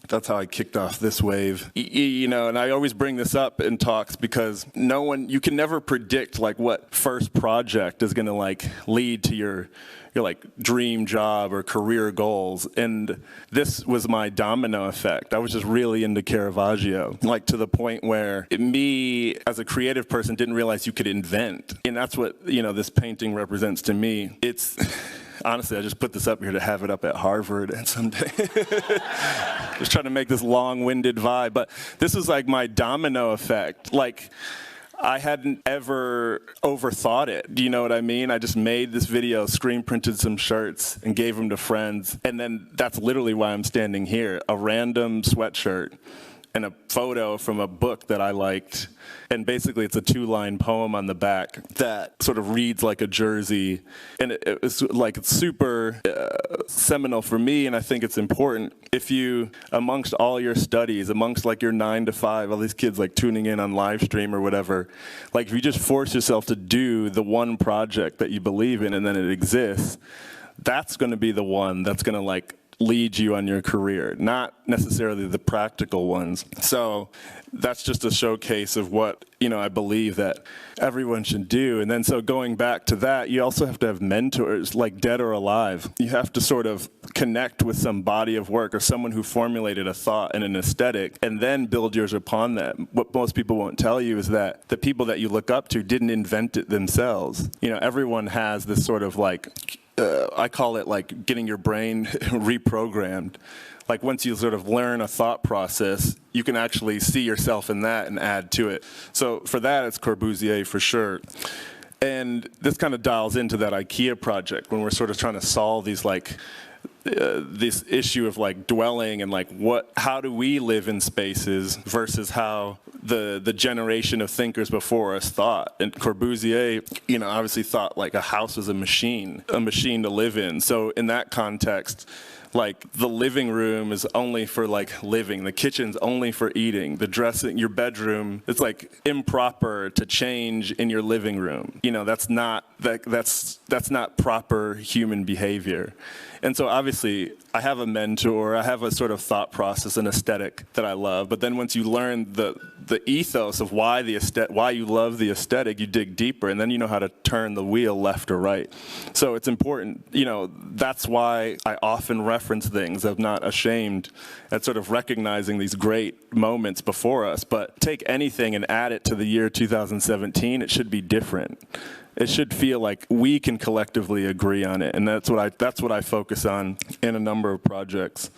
That's how I kicked off this wave. You know, and I always bring this up in talks because you can never predict like what first project is going to like lead to your like dream job or career goals. And this was my domino effect. I was just really into Caravaggio, like to the point where me as a creative person didn't realize you could invent. And that's what, you know, this painting represents to me. It's honestly, I just put this up here to have it up at Harvard and someday. Just trying to make this long-winded vibe. But this is like my domino effect. Like, I hadn't ever overthought it. Do you know what I mean? I just made this video, screen printed some shirts, and gave them to friends. And then that's literally why I'm standing here. A random sweatshirt and a photo from a book that I liked. And basically it's a 2-line poem on the back that sort of reads like a jersey. And it was like, it's super seminal for me, and I think it's important. If you, amongst all your studies, amongst like your 9 to 5, all these kids like tuning in on live stream or whatever, like if you just force yourself to do the one project that you believe in and then it exists, that's gonna be the one that's gonna like lead you on your career, not necessarily the practical ones. So that's just a showcase of what, you know, I believe that everyone should do. And then so going back to that, you also have to have mentors, like dead or alive. You have to sort of connect with some body of work or someone who formulated a thought and an aesthetic and then build yours upon that. What most people won't tell you is that the people that you look up to didn't invent it themselves. You know, everyone has this sort of like, I call it like getting your brain reprogrammed. Like once you sort of learn a thought process, you can actually see yourself in that and add to it. So for that, it's Corbusier for sure. And this kind of dials into that IKEA project when we're sort of trying to solve these like, this issue of like dwelling and like how do we live in spaces versus how the generation of thinkers before us thought. And Corbusier, you know, obviously thought like a house was a machine to live in. So in that context, like the living room is only for like living, the kitchen's only for eating, the dressing, your bedroom, it's like improper to change in your living room. You know, that's not proper human behavior. And so obviously I have a mentor, I have a sort of thought process and aesthetic that I love, but then once you learn the ethos of why you love the aesthetic, you dig deeper and then you know how to turn the wheel left or right. So it's important, you know, that's why I often reference things. I'm not ashamed at sort of recognizing these great moments before us, but take anything and add it to the year 2017, it should be different. It should feel like we can collectively agree on it, and that's what I focus on in a number of projects.